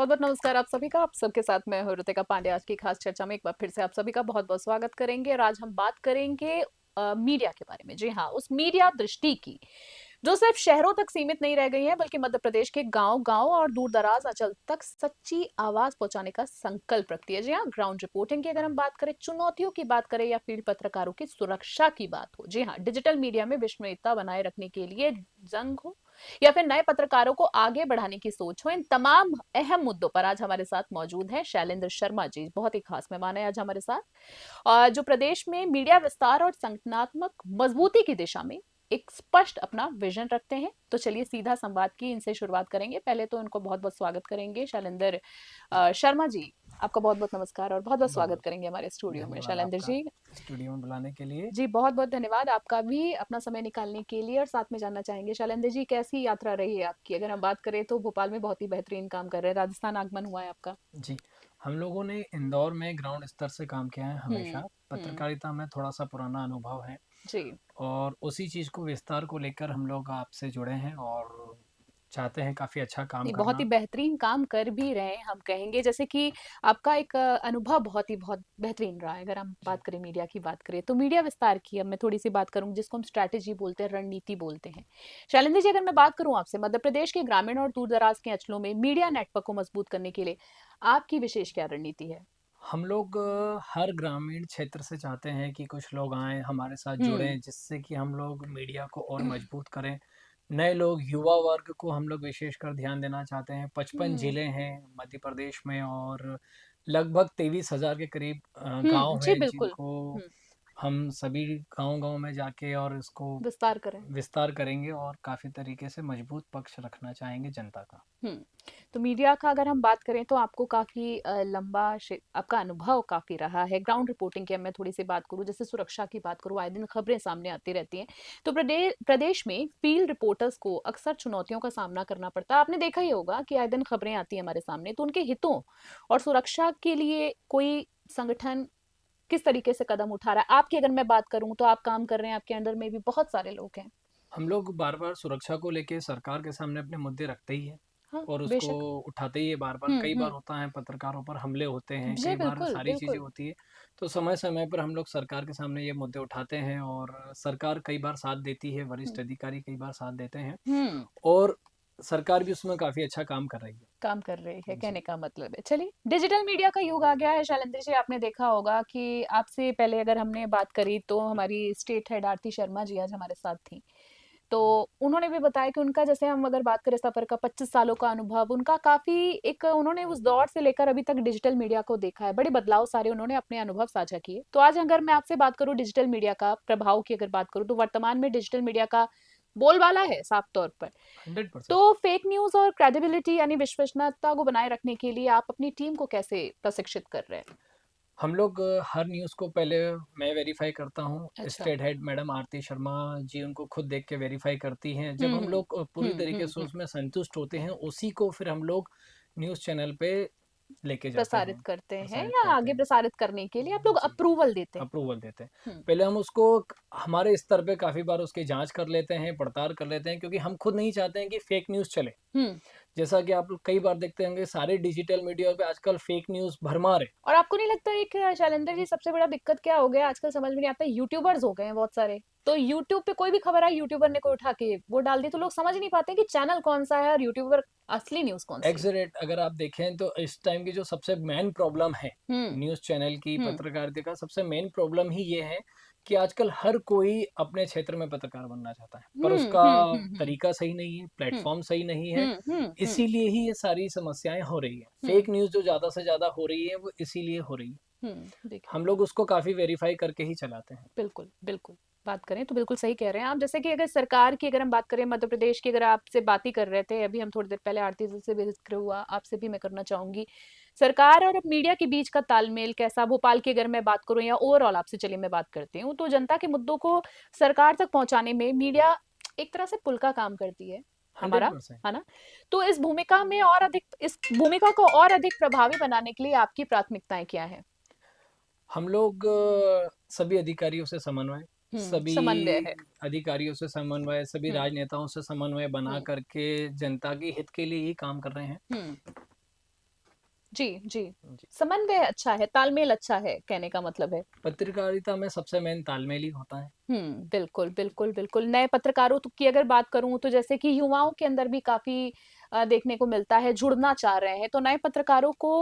बहुत बहुत नमस्कार आप सभी का। आप सबके साथ मैं हूं ऋतिका पांडे। आज की खास चर्चा में एक बार फिर से आप सभी का बहुत बहुत स्वागत करेंगे और आज हम बात करेंगे मीडिया के बारे में। जी हाँ, उस मीडिया दृष्टि की जो सिर्फ शहरों तक सीमित नहीं रह गई है बल्कि मध्य प्रदेश के गांव गांव और दूर दराज अंचल तक सच्ची आवाज पहुंचाने का संकल्प रखती है। जी हाँ, ग्राउंड रिपोर्टिंग की अगर हम बात करें, चुनौतियों की बात करें या फील्ड पत्रकारों की सुरक्षा की बात हो, जी हाँ, डिजिटल मीडिया में विश्वसनीयता बनाए रखने के लिए जंग हो या फिर नए पत्रकारों को आगे बढ़ाने की सोच हो, इन तमाम अहम मुद्दों पर आज हमारे साथ मौजूद है शैलेंद्र शर्मा जी। बहुत ही खास मेहमान है आज हमारे साथ, और जो प्रदेश में मीडिया विस्तार और संगठनात्मक मजबूती की दिशा में एक स्पष्ट अपना विजन रखते हैं। तो चलिए सीधा संवाद की इनसे शुरुआत करेंगे। पहले तो इनको बहुत बहुत स्वागत करेंगे। शैलेंद्र शर्मा जी, आपका बहुत बहुत नमस्कार और बहुत बहुत बहुत स्वागत बहुत करेंगे हमारे स्टूडियो में। धन्यवाद शैलेंद्र आपका जी, स्टूडियो में बुलाने के लिए। जी बहुत बहुत धन्यवाद आपका भी अपना समय निकालने के लिए। और साथ में जानना चाहेंगे शैलेंद्र जी, कैसी यात्रा रही है आपकी? अगर हम बात करें तो भोपाल में बहुत ही बेहतरीन काम कर रहे हैं, राजस्थान आगमन हुआ है आपका। जी, हम लोगों ने इंदौर में ग्राउंड स्तर से काम किया है हम्म। हमेशा। हम्म। पत्रकारिता में थोड़ा सा पुराना अनुभव है जी। और उसी चीज़ को विस्तार को लेकर हम लोग आपसे जुड़े हैं और चाहते हैं काफ़ी अच्छा काम नहीं, बहुत ही करना। बेहतरीन काम कर भी रहे हैं हम कहेंगे। जैसे कि आपका एक अनुभव बहुत बेहतरीन रहा है। अगर हम जी, बात करें, मीडिया की बात करें, तो मीडिया विस्तार की अब मैं थोड़ी सी बात करूं जिसको हम स्ट्रैटेजी बोलते हैं, रणनीति बोलते हैं। शैलेंद्र जी, अगर मैं बात करूं आपसे, मध्य प्रदेश के ग्रामीण और दूर दराज के अंचलों में मीडिया नेटवर्क को मजबूत करने के लिए आपकी विशेष क्या रणनीति है? हम लोग हर ग्रामीण क्षेत्र से चाहते हैं कि कुछ लोग आएँ, हमारे साथ हम्म। जुड़ें, जिससे कि हम लोग मीडिया को और मजबूत करें। नए लोग, युवा वर्ग को हम लोग विशेषकर ध्यान देना चाहते हैं। 55 हम्म। ज़िले हैं मध्य प्रदेश में और लगभग 23,000 के करीब गाँव जी हैं, बिल्कुल। जिनको हम्म। हम सभी गाँव-गाँव में जाके और इसको विस्तार करें। विस्तार करेंगे और काफ़ी तरीके से मजबूत पक्ष रखना चाहेंगे जनता का। हुँ। तो मीडिया का अगर हम बात करें तो आपको काफ़ी लंबा शे आपका अनुभव काफ़ी रहा है। ग्राउंड रिपोर्टिंग की अब मैं थोड़ी-सी बात करूँ, जैसे सुरक्षा की बात करूँ, आए दिन खबरें सामने आती रहती हैं। तो प्रदेश में फील्ड रिपोर्टर्स को अक्सर चुनौतियों का सामना करना पड़ता है। आपने देखा ही होगा कि आए दिन खबरें आती हैं हमारे सामने, तो उनके हितों और सुरक्षा के लिए कोई संगठन किस तरीके से कदम उठा रहा है? आपकी अगर मैं बात करूँ तो आप काम कर रहे हैं, आपके अंडर में भी बहुत सारे लोग हैं। हम लोग बार-बार सुरक्षा को लेके सरकार के सामने अपने मुद्दे रखते ही हैं हाँ, और उसको बेशक। उठाते ही है बार-बार। हुँ, कई बार हुँ। होता है पत्रकारों पर हमले होते हैं, जी, कई बार बिल्कुल, सारी चीज़ें बिल्कुल। होती है। तो समय-समय पर हम लोग सरकार के सामने ये मुद्दे उठाते हैं और सरकार कई बार साथ देती है, हुँ, वरिष्ठ अधिकारी कई बार साथ देते हैं हुँ। और सरकार भी उसमें काफ़ी अच्छा काम कर रही है। काम कर रही है, जी। कहने का मतलब है। चलिए, डिजिटल मीडिया का युग आ गया है शैलेंद्र जी। आपने देखा होगा कि आपसे पहले अगर हमने बात करी तो हमारी स्टेट हेड आरती शर्मा जी आज हमारे साथ थी। तो उन्होंने भी बताया कि उनका, जैसे हम अगर बात करें सफर का, 25 सालों का अनुभव उनका काफ़ी एक, उन्होंने उस दौर से लेकर अभी तक डिजिटल मीडिया को देखा है। बड़े बदलाव सारे उन्होंने अपने अनुभव साझा किए। तो आज अगर मैं आपसे बात करूँ डिजिटल मीडिया का प्रभाव की अगर बात करूँ, तो वर्तमान में डिजिटल मीडिया का बोलबाला है साफ तौर पर। 100%। तो फेक न्यूज़ और क्रेडिबिलिटी यानी विश्वसनीयता को बनाए रखने के लिए आप अपनी टीम को कैसे प्रशिक्षित कर रहे हैं? हम लोग हर न्यूज़ को पहले मैं वेरीफ़ाई करता हूँ। अच्छा। स्टेट हेड मैडम आरती शर्मा जी उनको खुद देख के वेरीफ़ाई करती हैं। जब हुँ, हम हुँ। लोग पूरी हुँ, तरीके हुँ, से हुँ। उसमें संतुष्ट होते हैं, उसी को फिर हम लोग न्यूज़ चैनल पे लेके जाते प्रसारित हैं, करते हैं प्रसारित या करते आगे हैं। प्रसारित करने के लिए आप लोग जी, अप्रूवल देते हैं? अप्रूवल देते हैं। हुँ, पहले हम उसको हमारे स्तर पे काफ़ी बार उसकी जाँच कर लेते हैं, पड़ताल कर लेते हैं क्योंकि हम खुद नहीं चाहते हैं कि फेक न्यूज़ चले। हुँ। जैसा कि आप कई बार देखते होंगे सारे डिजिटल मीडिया पे आजकल फेक न्यूज़ भरमार है। और आपको नहीं लगता एक शैलेंद्र जी, सबसे बड़ा दिक्कत क्या हो गया आजकल समझ में नहीं आता, यूट्यूबर्स हो गए हैं बहुत सारे। तो यूट्यूब पे कोई भी खबर आई, यूट्यूबर ने कोई उठा के वो डाल दी, तो लोग समझ नहीं पाते कि चैनल कौन-सा है और यूट्यूबर असली न्यूज़ कौन-सी है। एक्ज़ैक्ट अगर आप देखें तो इस टाइम की जो सबसे मेन प्रॉब्लम है, हुँ, न्यूज़ चैनल की, हुँ, पत्रकारिता का सबसे मेन प्रॉब्लम ही ये है कि आजकल हर कोई अपने क्षेत्र में पत्रकार बनना चाहता है, पर हुँ, उसका हुँ, हुँ, हुँ, तरीका सही नहीं है, हुँ, प्लेटफ़ॉर्म सही नहीं है, हुँ, हुँ, हुँ, इसीलिए ही ये सारी समस्याएँ हो रही हैं। हुँ, फेक न्यूज़ जो ज़्यादा से ज़्यादा हो रही है, वो इसीलिए हो रही है। हुँ, देखिए। हम लोग उसको काफ़ी वेरीफ़ाई करके ही चलाते हैं। बिल्कुल, बिल्कुल। बात करें तो बिल्कुल सही कह रहे हैं आप। जैसे कि अगर सरकार की अगर हम बात करें, मध्य प्रदेश की, अगर आपसे बात ही कर रहे थे, अभी हम थोड़ी देर पहले आरती जी से भी ज़िक्र हुआ, आपसे भी मैं करना चाहूँगी। सरकार और मीडिया के बीच का तालमेल कैसा? भोपाल की अगर मैं बात करूँ या ओवरऑल आपसे चलिए मैं बात करती हूँ, तो जनता के मुद्दों को सरकार तक पहुँचाने में मीडिया एक तरह से पुल का काम करती है, हमारा, 100%। है ना? तो इस भूमिका को और अधिक प्रभावी बनाने के लिए आपकी प्राथमिकताएँ क्या हैं? हम लोग सभी अधिकारियों से समन्वय, हुँ, सभी समन्वय है। अधिकारियों से समन्वय, सभी हुँ, राजनेताओं से समन्वय बना हुँ, करके जनता के हित के लिए ही काम कर रहे हैं। हुँ। जी जी। जी। समन्वय अच्छा है, तालमेल अच्छा है, कहने का मतलब है। पत्रकारिता में सबसे मेन तालमेल ही होता है। बिल्कुल, बिल्कुल, बिल्कुल। नए पत्रकारों तो की अगर बात करूँ तो जैसे कि युवाओं के अंदर भी काफ़ी देखने को मिलता है, जुड़ना चाह रहे हैं। तो नए पत्रकारों को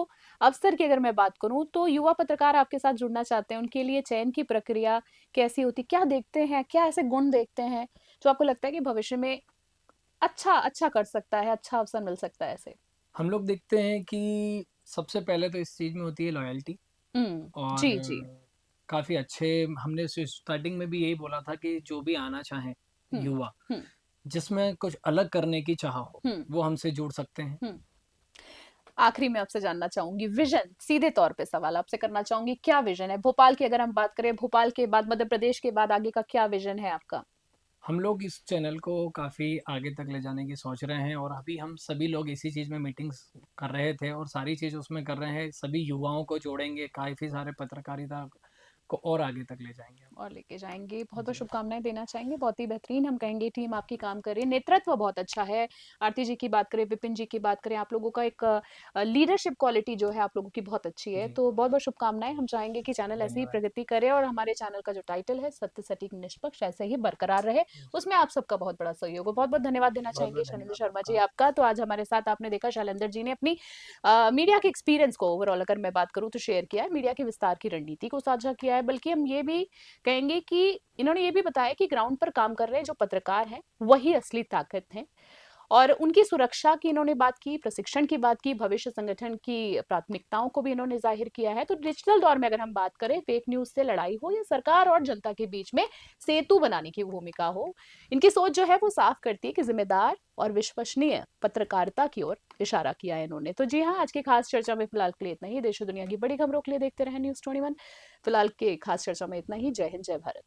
अवसर की अगर मैं बात करूँ तो युवा पत्रकार आपके साथ जुड़ना चाहते हैं, उनके लिए चयन की प्रक्रिया कैसी होती है? क्या देखते हैं? क्या ऐसे गुण देखते हैं, जो आपको लगता है कि भविष्य में अच्छा अच्छा कर सकता है, अच्छा अवसर मिल सकता है ऐसे? हम लोग देखते हैं कि सबसे पहले तो इस चीज़ में होती है लॉयल्टी। और जी, जी। काफ़ी अच्छे, हमने स्टार्टिंग में भी यही बोला था कि जो भी आना चाहें हुँ, युवा, हुँ, जिसमें कुछ अलग करने की चाह हो, हुँ, वो हमसे जुड़ सकते हैं। हुँ। आखिरी में आपसे जानना चाहूँगी विज़न, सीधे तौर पे सवाल आपसे करना चाहूँगी, क्या विज़न है? भोपाल की अगर हम बात करें, भोपाल के बाद मध्य प्रदेश के बाद आगे का क्या विज़न है आपका? हम लोग इस चैनल को काफ़ी आगे तक ले जाने की सोच रहे हैं, और अभी हम सभी लोग इसी चीज़ में मीटिंग्स कर रहे थे और सारी चीज़ उसमें कर रहे हैं। सभी युवाओं को जोड़ेंगे, काफ़ी सारे पत्रकारिता को और आगे तक ले जाएँगे हम। और लेके जाएँगे। बहुत-बहुत जी, शुभकामनाएँ देना चाहेंगे। बहुत ही बेहतरीन हम कहेंगे टीम आपकी काम कर रही है। नेतृत्व बहुत अच्छा है। आरती जी की बात करें, विपिन जी की बात करें, आप लोगों का एक लीडरशिप क्वालिटी जो है आप लोगों की बहुत अच्छी है। जी। तो बहुत-बहुत शुभकामनाएँ। हम चाहेंगे कि चैनल ऐसे ही धन्यवाद। प्रगति करे और हमारे चैनल का जो टाइटल है सत्य, सटीक, निष्पक्ष ऐसे ही बरकरार रहे। जी, उसमें आप सबका बहुत बड़ा सहयोग हो। बहुत-बहुत धन्यवाद देना चाहेंगे बहुत-बहुत शैलेंद्र धन्यवाद शर्मा जी आपका। आपका। तो आज हमारे साथ आपने देखा शैलेंद्र जी ने अपनी मीडिया के एक्सपीरियंस को ओवरऑल अगर मैं बात करूँ तो शेयर किया है। मीडिया के विस्तार की रणनीति को साझा किया है। बल्कि हम ये भी कहेंगे कि इन्होंने ये भी बताया कि ग्राउंड पर काम कर रहे जो पत्रकार हैं वही असली ताकत हैं और उनकी सुरक्षा की इन्होंने बात की, प्रशिक्षण की बात की, भविष्य संगठन की प्राथमिकताओं को भी इन्होंने जाहिर किया है। तो डिजिटल दौर में अगर हम बात करें फेक न्यूज से लड़ाई हो या सरकार और जनता के बीच में सेतु बनाने की भूमिका हो, इनकी सोच जो है वो साफ करती है कि जिम्मेदार और विश्वसनीय पत्रकारिता की ओर इशारा किया है इन्होंने। तो जी हाँ, आज की खास चर्चा में फिलहाल के लिए इतना ही। देश और दुनिया की बड़ी खबरों के लिए देखते रहे न्यूज 21। फिलहाल के खास चर्चा में इतना ही। जय हिंद, जय भारत।